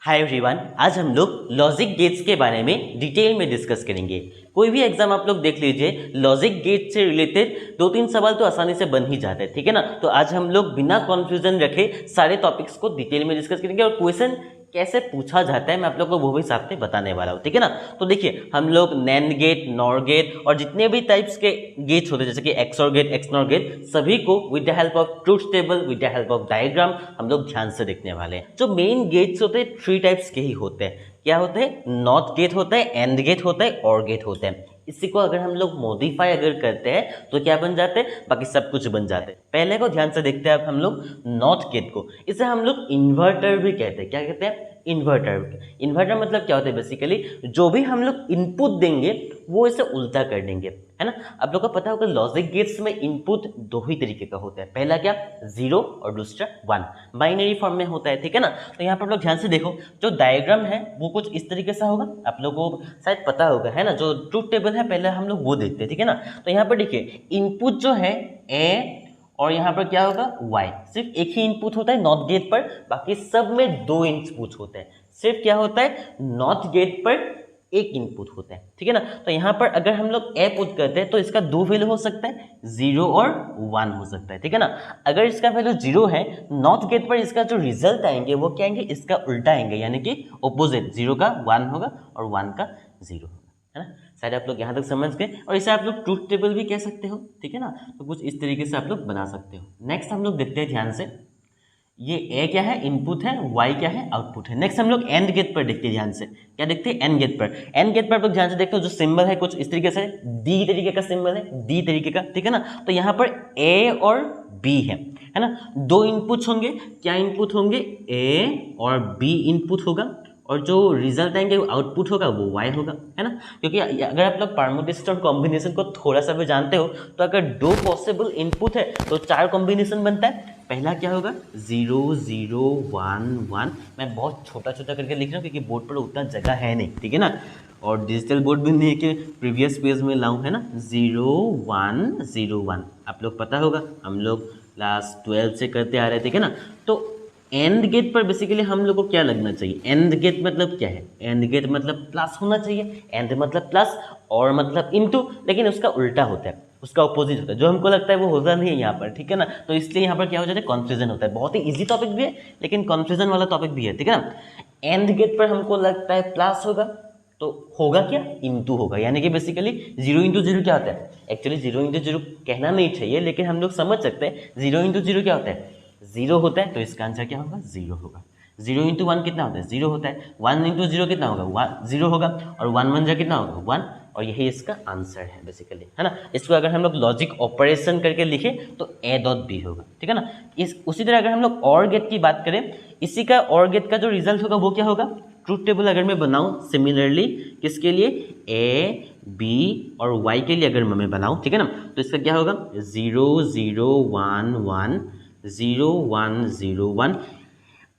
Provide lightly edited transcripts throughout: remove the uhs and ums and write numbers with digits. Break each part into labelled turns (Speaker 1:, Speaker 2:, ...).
Speaker 1: Hi everyone, आज हम लोग लॉजिक गेट्स के बारे में डिटेल में डिस्कस करेंगे। कोई भी एग्जाम आप लोग देख लीजिए, लॉजिक गेट से रिलेटेड 2-3 सवाल तो आसानी से बन ही जाते हैं, ठीक है ना। तो आज हम लोग बिना कंफ्यूजन रखे सारे टॉपिक्स को डिटेल में डिस्कस करेंगे और क्वेश्चन कैसे पूछा जाता है मैं आप लोग को वो भी साथ में बताने वाला हूँ, ठीक है ना। तो देखिए, हम लोग नैंड गेट, नॉर गेट और जितने भी टाइप्स के गेट्स होते हैं जैसे कि एक्सऑर गेट, एक्सनॉर गेट, सभी को with the help of truth table, with the help of diagram हम लोग ध्यान से देखने वाले हैं। जो मेन गेट्स होते हैं 3 टाइप्स के ही होते हैं। क्या होते हैं? नॉट गेट होता है, एंड गेट होता है, और गेट होता है। इसी को अगर हम लोग मॉडिफाई अगर करते हैं तो क्या बन जाते हैं? बाकी सब कुछ बन जाते हैं। पहले को ध्यान से देखते हैं अब हम लोग नॉट गेट को। इसे हम लोग इन्वर्टर भी कहते हैं। क्या कहते हैं? इन्वर्टर। इन्वर्टर मतलब क्या होता है? बेसिकली जो भी हम लोग इनपुट देंगे वो इसे उल्टा कर देंगे, है ना। आप लोग को पता होगा लॉजिक गेट्स में इनपुट 2 ही तरीके का होता है। पहला क्या? 0 और दूसरा 1, बाइनरी फॉर्म में होता है, ठीक है ना। तो यहाँ पर आप लोग ध्यान से देखो, जो डायग्राम है वो कुछ इस तरीके से होगा। आप लोगों को शायद पता होगा, है ना। जो ट्रूथ टेबल है पहले हम लोग वो देखते हैं, ठीक है ना। तो यहाँ पर देखिए, इनपुट जो है ए और यहाँ पर क्या होगा? y। सिर्फ एक ही इनपुट होता है नॉट गेट पर, बाकी सब में 2 इनपुट होते हैं। सिर्फ क्या होता है? नॉट गेट पर एक इनपुट होता है, ठीक है ना। तो यहाँ पर अगर हम लोग ए पुट करते हैं तो इसका 2 वैल्यू हो सकता है, 0 और 1 हो सकता है, ठीक है ना। अगर इसका वैल्यू 0 है, नॉट गेट पर इसका जो रिजल्ट आएंगे वो क्या आएंगे? इसका उल्टा आएंगे, यानी कि ऑपोजिट। 0 का 1 होगा और 1 का 0 होगा, है ना। शायद आप लोग यहाँ तक समझ गए। और इसे आप लोग ट्रूथ टेबल भी कह सकते हो, ठीक है ना। तो कुछ इस तरीके से आप लोग बना सकते हो। नेक्स्ट हम लोग देखते हैं ध्यान से, ये ए क्या है? इनपुट है, वाई क्या है? आउटपुट है। नेक्स्ट हम लोग एंड गेट पर देखते हैं ध्यान से। क्या देखते हैं? एंड गेट पर। एंड गेट पर आप लोग ध्यान से देखते हो, जो सिंबल है कुछ इस तरीके से, डी तरीके का सिंबल है, डी तरीके का, ठीक है ना। तो यहाँ पर ए और बी है ना। 2 इनपुट्स होंगे। क्या इनपुट होंगे? ए और बी इनपुट होगा और जो रिजल्ट आएंगे वो आउटपुट होगा, वो y होगा, है ना। क्योंकि अगर आप लोग परमुटेशन और कॉम्बिनेशन को थोड़ा सा भी जानते हो तो अगर 2 पॉसिबल इनपुट है तो 4 कॉम्बिनेशन बनता है। पहला क्या होगा? 0 0 1 1। मैं बहुत छोटा छोटा करके लिख रहा हूँ क्योंकि बोर्ड पर उतना जगह है नहीं, ठीक है ना। और डिजिटल बोर्ड भी नहीं है कि प्रीवियस पेज में लाऊं, है ना। 0 1 0 1 आप लोग पता होगा, हम लोग क्लास 12 से करते आ रहे थे, ठीक है ना। तो एंड गेट पर बेसिकली हम लोग को क्या लगना चाहिए? एंड गेट मतलब क्या है? एंड गेट मतलब प्लस होना चाहिए। एंड मतलब प्लस और मतलब इनटू, लेकिन उसका उल्टा होता है, उसका ऑपोजिट होता है। जो हमको लगता है वो होता नहीं है यहाँ पर, ठीक है ना। तो इसलिए यहाँ पर क्या हो जाता है? कन्फ्यूजन होता है। बहुत ही इजी टॉपिक भी है लेकिन कन्फ्यूजन वाला टॉपिक भी है, ठीक है ना। एंड गेट पर हमको लगता है प्लस होगा, तो होगा क्या? इनटू होगा, यानी कि बेसिकली 0 इंटू 0 क्या होता है? एक्चुअली 0 इंटू 0 कहना नहीं चाहिए, लेकिन हम लोग समझ सकते हैं 0 इंटू 0 क्या होता है? 0 होता है। तो इसका आंसर क्या होगा? 0 होगा। 0 इंटू 1 कितना होता है? 0 होता है। 1 इंटू 0 कितना होगा? 0 होगा। और 1 1 जा कितना होगा? 1। और यही इसका आंसर है बेसिकली, है ना। इसको अगर हम लोग लॉजिक ऑपरेशन करके लिखे तो ए डॉट बी होगा, ठीक है ना। उसी तरह अगर हम लोग और गेट की बात करें, इसी का और गेट का जो रिजल्ट होगा वो क्या होगा? ट्रूथ टेबल अगर मैं बनाऊं सिमिलरली किसके लिए? ए बी और वाई के लिए अगर मैं बनाऊं, ठीक है ना। तो इसका क्या होगा? 0 0 1 1 0 1 0 1।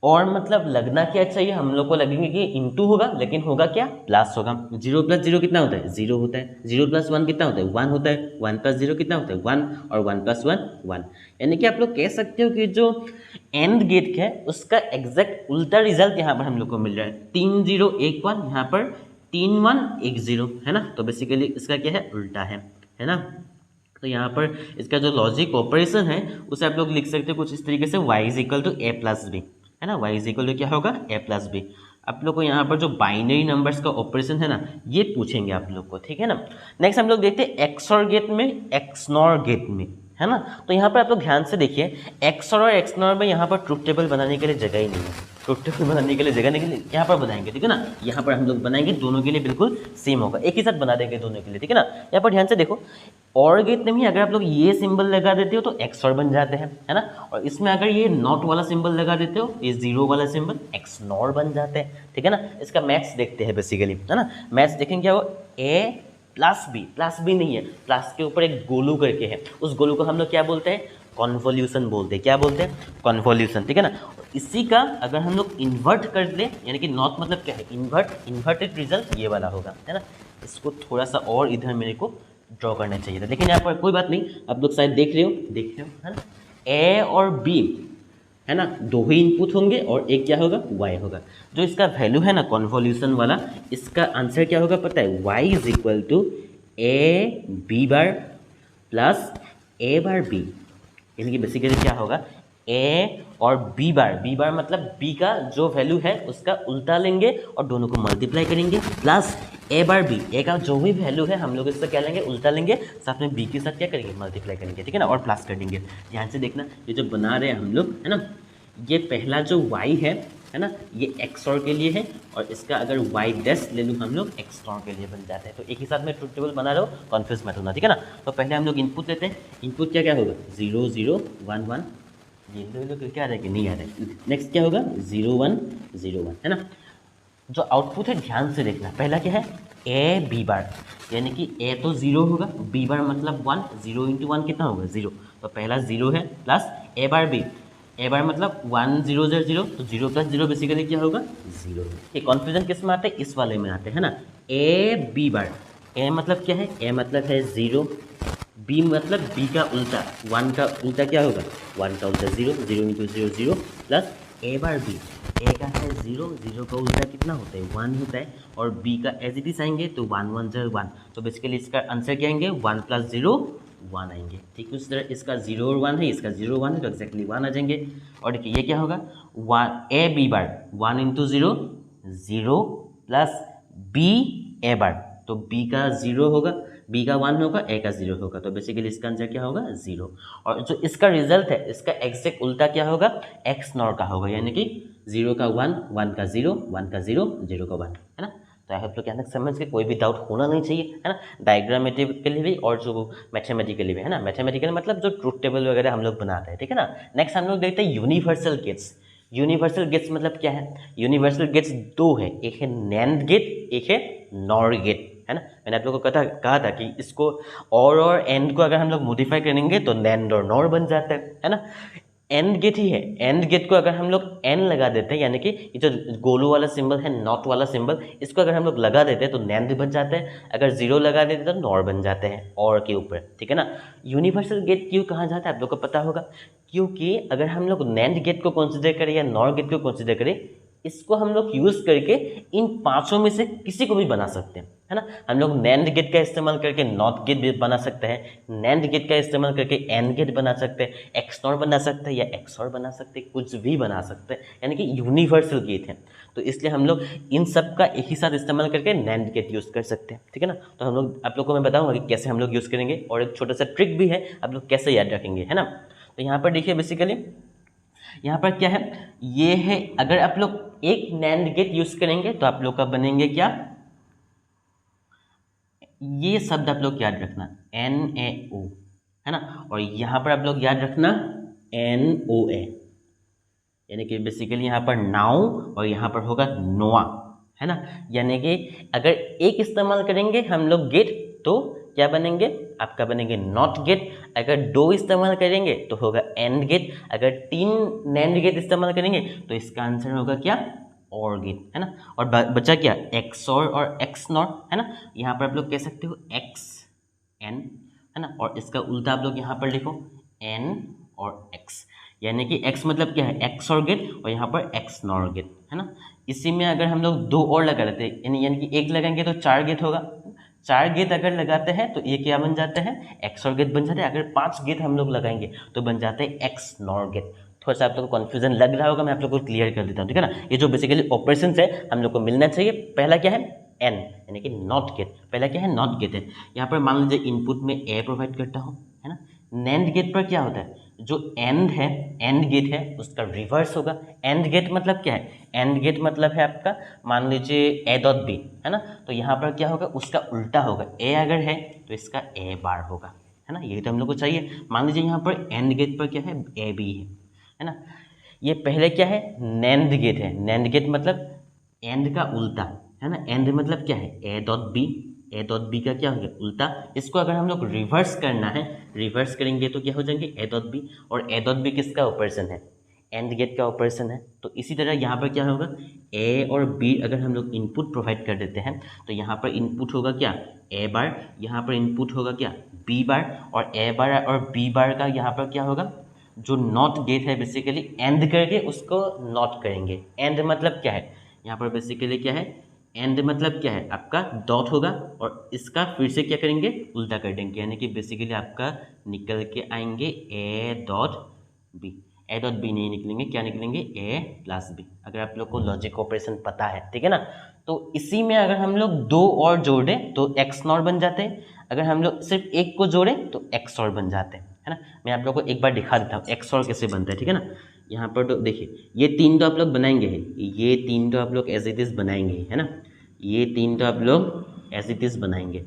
Speaker 1: और मतलब लगना क्या चाहिए? हम लोग को लगेंगे कि इनटू होगा, लेकिन होगा क्या? प्लस होगा। 0 प्लस 0 कितना होता है? 0 होता है। 0 प्लस 1 कितना होता है? 1 होता है। 1 प्लस 0 कितना होता है? 1। और 1 प्लस 1 1। यानी कि आप लोग कह सकते हो कि जो एंड गेट है उसका एग्जैक्ट उल्टा रिजल्ट यहाँ पर हम लोग को मिल रहा है। 3 0 1 1, यहाँ पर 3 1 1 0, है ना। तो बेसिकली इसका क्या है? उल्टा है ना। तो यहाँ पर इसका जो लॉजिक ऑपरेशन है उसे आप लोग लिख सकते हो कुछ इस तरीके से, y is equal to A plus B, है ना। y इज इक्वल टू क्या होगा? A plus B. आप लोग को यहाँ पर जो बाइनरी नंबर्स का ऑपरेशन है ना, ये पूछेंगे आप लोग को, ठीक है ना। नेक्स्ट हम लोग देखते हैं एक्सऑर गेट में, एक्सनॉर गेट में, है ना। तो यहाँ पर आप लोग ध्यान से देखिए, एक्सऑर और एक्सनॉर में यहाँ पर ट्रूथ टेबल बनाने के लिए जगह ही नहीं है। ट्रूथ टेबल बनाने के लिए जगह नहीं है, यहाँ पर बनाएंगे, ठीक है ना। यहाँ पर हम लोग बनाएंगे, दोनों के लिए बिल्कुल सेम होगा, एक ही साथ बना देंगे दोनों के लिए, ठीक है ना। यहाँ पर ध्यान से देखो, और गेट में ही अगर आप लोग ये सिंबल लगा देते हो तो एक्सऑर बन जाते हैं, है ना। और इसमें अगर ये नॉट वाला सिंबल लगा देते हो, ये 0 वाला सिंबल, एक्सनॉर बन जाते हैं, ठीक है ना। इसका मैथ्स देखते हैं बेसिकली, है ना। मैथ्स देखेंगे क्या हो? ए प्लस बी नहीं है, प्लस के ऊपर एक गोलू करके है, उस गोलू को हम लोग क्या बोलते हैं? कॉन्वोल्यूशन बोलते हैं। क्या बोलते हैं? कॉन्वोल्यूशन, ठीक है ना। इसी का अगर हम लोग इन्वर्ट कर ले, यानी कि नॉट मतलब क्या है? इन्वर्टेड रिजल्ट ये वाला होगा, है ना। इसको थोड़ा सा और इधर मेरे को ड्रॉ करना चाहिए था, लेकिन यहाँ पर कोई बात नहीं, आप लोग शायद देख रहे हो, है ना। ए और बी है ना, दो ही इनपुट होंगे और एक क्या होगा, वाई होगा। जो इसका वैल्यू है ना कॉन्वोल्यूशन वाला, इसका आंसर क्या होगा पता है, Y is equal to A B bar plus A bar B, यानी कि बेसिकली क्या होगा, ए और बी बार मतलब बी का जो वैल्यू है उसका उल्टा लेंगे और दोनों को मल्टीप्लाई करेंगे, प्लस ए बार बी, ए का जो भी वैल्यू है हम लोग इसका क्या लेंगे, उल्टा लेंगे, साथ में बी के साथ क्या करेंगे, मल्टीप्लाई करेंगे, ठीक है ना, और प्लस कर देंगे। ध्यान से देखना, ये जो बना रहे हैं हम लोग, है ना, ये पहला जो y है ना, ये XOR के लिए है, और इसका अगर y डैश ले लूँ हम लोग XOR के लिए बन जाते हैं। तो एक ही साथ में ट्रुथ टेबल बना रहे हो, कन्फ्यूज मत होना, ठीक है ना। तो पहले हम लोग इनपुट लेते हैं, इनपुट क्या क्या होगा, 0 0 1 1, ये लोग क्या आ रहा है कि नहीं आ रहा है। नेक्स्ट क्या होगा, 0 1 0 1, है ना। जो आउटपुट है ध्यान से देखना, पहला क्या है, ए बी बार, यानी कि ए तो 0 होगा, बी बार मतलब 1, 0 इंटू 1 कितना होगा, 0, तो पहला 0 है, plus A bar B, A बार मतलब 1 0 0 0, तो 0 प्लस 0 बेसिकली क्या होगा, 0। ये कॉन्फ्यूजन किस में आते हैं, इस वाले में आते हैं ना। ए बी बार, ए मतलब क्या है, ए मतलब है 0, बी मतलब बी का उल्टा, 1 का उल्टा क्या होगा, 1 का उल्टा 0, 0 into 0 0, plus A bar B, ए का है 0, 0 का उल्टा कितना होता है, 1 होता है, और बी का एज इट इज आएंगे तो 1 1 0 1, तो बेसिकली इसका आंसर क्या आएंगे, 1 प्लस 0 1 आएंगे। ठीक उस तरह इसका 0 और 1 है, इसका 0 1 है, तो एक्जैक्टली 1 आ जाएंगे। और देखिए ये क्या होगा, 1 A B bar, 1 into 0 0, plus B A bar, तो बी का 0 होगा, बी का 1 होगा, ए का 0 होगा, तो बेसिकली इसका आंसर क्या होगा, 0। और जो इसका रिजल्ट है, इसका एग्जैक्ट उल्टा क्या होगा, एक्स नॉर का होगा, यानी कि 0 का 1, 1 का 0, 1 का 0, 0 का 1, है ना। तो आई होप लोग यहाँ तक समझ के कोई भी डाउट होना नहीं चाहिए, है ना, डायग्रामेटिकली भी और जो मैथमेटिकली भी, है ना। मैथमेटिकल मतलब जो ट्रूथ टेबल वगैरह हम लोग बनाते हैं, ठीक है ना। नेक्स्ट हम लोग देखते हैं यूनिवर्सल गेट्स। यूनिवर्सल गेट्स मतलब क्या है, यूनिवर्सल गेट्स दो है, एक है नैंड गेट, एक है नॉर गेट, है ना। मैंने आप लोगों को कहा था कि इसको और एंड को अगर हम लोग मॉडिफाई करेंगे तो नैंड और नॉर बन जाता है ना। एंड गेट ही है, एंड गेट को अगर हम लोग एन लगा देते हैं, यानी कि ये जो गोलू वाला सिंबल है, नॉट वाला सिंबल, इसको अगर हम लोग लगा देते हैं तो नैंड बन जाता है, अगर जीरो लगा देते हैं तो नॉर बन जाते हैं और के ऊपर, ठीक है ना। यूनिवर्सल गेट क्यों कहा जाता है आप लोग को पता होगा, क्योंकि अगर हम लोग नैंड गेट को कंसिडर करें या नॉर गेट को कंसिडर करें, इसको हम लोग यूज करके इन पांचों में से किसी को भी बना सकते हैं, है ना। हम लोग नैंड गेट का इस्तेमाल करके नॉट गेट भी बना सकते हैं, नैंड गेट का इस्तेमाल करके एंड गेट बना सकते हैं, एक्सनॉर बना सकते हैं या एक्सॉर बना सकते हैं, कुछ भी बना सकते हैं, यानी कि यूनिवर्सल गेट है। तो इसलिए हम लोग इन सब का एक ही साथ इस्तेमाल करके नैंड गेट यूज़ कर सकते हैं, ठीक है ना। तो हम लोग आप लोग को मैं बताऊंगा कि कैसे हम लोग यूज़ करेंगे, और एक छोटा सा ट्रिक भी है, आप लोग कैसे याद रखेंगे, है ना। तो यहाँ पर देखिए बेसिकली यहाँ पर क्या है, ये है, अगर आप लोग एक नैंड गेट यूज करेंगे तो आप लोग का बनेंगे क्या, ये शब्द आप लोग याद रखना, NaO, है ना। और यहाँ पर आप लोग याद रखना NOA, यानी कि बेसिकली यहाँ पर नाउ और यहाँ पर होगा नोआ, है ना। यानी कि अगर एक इस्तेमाल करेंगे हम लोग गेट तो क्या बनेंगे, आपका बनेंगे नॉट गेट, अगर दो इस्तेमाल करेंगे तो होगा एंड गेट, अगर तीन नैंड गेट इस्तेमाल करेंगे तो इसका आंसर होगा क्या, और गेट, है ना। और बचा क्या, एक्सॉर और एक्स नॉट, है ना। यहाँ पर आप लोग कह सकते हो एक्स एन, है ना, और इसका उल्टा आप लोग यहाँ पर लिखो एन और एक्स, यानी कि x मतलब क्या है, एक्स और गेट, और यहाँ पर एक्स नॉर गेट, है ना। इसी में अगर हम लोग दो और लगा देते हैं, यानी कि एक लगाएंगे तो 4 गेट होगा, 4 गेट अगर लगाते हैं तो ये क्या बन जाता है, एक्स और गेट बन जाता है। अगर 5 गेट हम लोग लगाएंगे तो बन जाते हैं एक्स नॉर गेट। थोड़ा सा आप लोग को कन्फ्यूजन लग रहा होगा, मैं आप लोग को क्लियर कर देता हूँ, ठीक है ना। ये जो बेसिकली ऑपरेशन है हम लोग को मिलना चाहिए, पहला क्या है एन, यानी कि नॉट गेट, पहला क्या है नॉट गेट है। यहाँ पर मान लीजिए इनपुट में ए प्रोवाइड करता हूँ, है ना। नैंड गेट पर क्या होता है, जो एंड है, एंड गेट है, उसका रिवर्स होगा। एंड गेट मतलब क्या है, एंड गेट मतलब है आपका, मान लीजिए ए डॉट बी, है ना, तो यहाँ पर क्या होगा, उसका उल्टा होगा। ए अगर है तो इसका ए बार होगा, है ना। यही तो हम लोग को चाहिए। मान लीजिए यहाँ पर एंड गेट पर क्या है, ए बी है ना। ये पहले क्या है, नैंड गेट है, नैंड गेट मतलब एंड का उल्टा, है ना। एंड मतलब क्या है, A dot B, A dot B का क्या हो गया, उल्टा। इसको अगर हम लोग रिवर्स करना है, रिवर्स करेंगे तो क्या हो जाएंगे, ए डॉट बी, और ए डॉट बी किसका ऑपरेशन है, एंड गेट का ऑपरेशन है। तो इसी तरह यहाँ पर क्या होगा, ए और बी अगर हम लोग इनपुट प्रोवाइड कर देते हैं तो यहाँ पर इनपुट होगा क्या, ए बार, यहाँ पर इनपुट होगा क्या, बी बार, और ए बार और बी बार का यहाँ पर क्या होगा, जो नॉट गेट है बेसिकली एंड करके उसको नॉट करेंगे। एंड मतलब क्या है, यहाँ पर बेसिकली क्या है, एंड मतलब क्या है, आपका डॉट होगा और इसका फिर से क्या करेंगे, उल्टा कर देंगे, यानी कि बेसिकली आपका निकल के आएंगे A dot B. A dot B नहीं निकलेंगे, क्या निकलेंगे, ए प्लस बी, अगर आप लोग को लॉजिक ऑपरेशन पता है, ठीक है ना। तो इसी में अगर हम लोग दो और जोड़ दें तो एक्स नॉट बन जाते हैं, अगर हम लोग सिर्फ एक को जोड़ें तो एक्स और बन जाते हैं, है ना। मैं आप लोग को एक बार दिखा देता हूँ एक्स और कैसे बनता है, ठीक है ना। यहाँ पर तो देखिए ये तीन तो आप लोग बनाएंगे ही, ये तीन तो आप लोग एज इट इज बनाएंगे ही, है ना। ये तीन तो आप लोग एज इट इज बनाएंगे,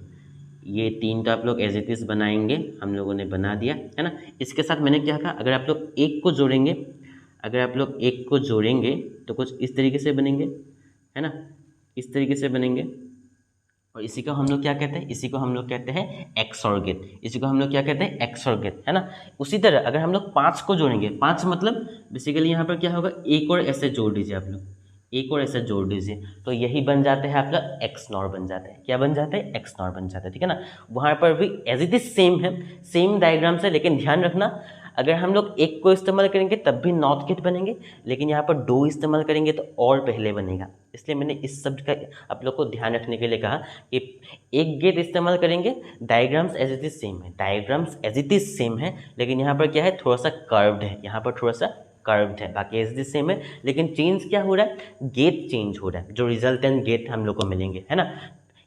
Speaker 1: ये तीन तो आप लोग एज इट इज बनाएंगे, हम लोगों ने बना दिया, है ना। इसके साथ मैंने क्या कहा, अगर आप लोग एक को जोड़ेंगे, अगर आप लोग एक को जोड़ेंगे तो कुछ इस तरीके से बनेंगे, है ना, इस तरीके से बनेंगे। और इसी को हम लोग क्या कहते हैं, इसी को हम लोग कहते हैं एक्सऑर गेट, इसी को हम लोग क्या कहते हैं, एक्सऑर गेट, है ना। उसी तरह अगर हम लोग 5 को जोड़ेंगे, 5 मतलब बेसिकली यहाँ पर क्या होगा, एक और ऐसे जोड़ दीजिए आप लोग, एक और ऐसे जोड़ दीजिए, तो यही बन जाते हैं आप लोग एक्स नॉर बन जाते हैं, क्या बन जाते हैं, एक्स नॉर बन जाते हैं, ठीक है ना। वहाँ पर भी एज इट इज सेम है, सेम डायग्राम से, लेकिन ध्यान रखना अगर हम लोग एक को इस्तेमाल करेंगे तब भी नॉट गेट बनेंगे, लेकिन यहाँ पर दो इस्तेमाल करेंगे तो और पहले बनेगा। इसलिए मैंने इस शब्द का आप लोग को ध्यान रखने के लिए कहा कि एक गेट इस्तेमाल करेंगे, diagrams as it is same है, diagrams as it is same है, लेकिन यहाँ पर क्या है, थोड़ा सा कर्व्ड है, यहाँ पर थोड़ा सा कर्व्ड है, बाकी एज इट इज सेम है, लेकिन चेंज क्या हो रहा है, गेट चेंज हो रहा है, जो रिजल्टेंट गेट हम लोग को मिलेंगे, है ना।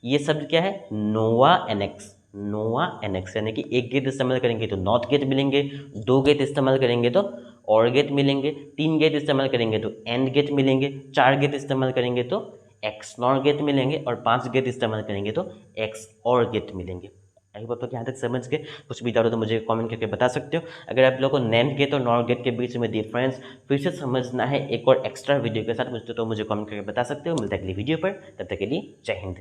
Speaker 1: ये शब्द क्या है, नोवा एनेक्स, नोवा एनेक्स, यानी कि एक गेट इस्तेमाल करेंगे तो नॉट गेट मिलेंगे, दो गेट इस्तेमाल करेंगे तो और गेट मिलेंगे, तीन गेट इस्तेमाल करेंगे तो एंड गेट मिलेंगे, चार गेट इस्तेमाल करेंगे तो एक्स नॉर गेट मिलेंगे, और 5 गेट इस्तेमाल करेंगे तो एक्स और गेट मिलेंगे। आई होप आप लोग यहाँ तक समझ गए। कुछ भी डाउट हो तो मुझे कमेंट करके बता सकते हो। अगर आप लोगों को नैंड गेट और नॉर गेट के बीच में डिफरेंस फिर से समझना है एक और एक्स्ट्रा वीडियो के साथ, मुझे तो मुझे कमेंट करके बता सकते हो। मिलता है अगली वीडियो पर, तब तक के लिए जय हिंद।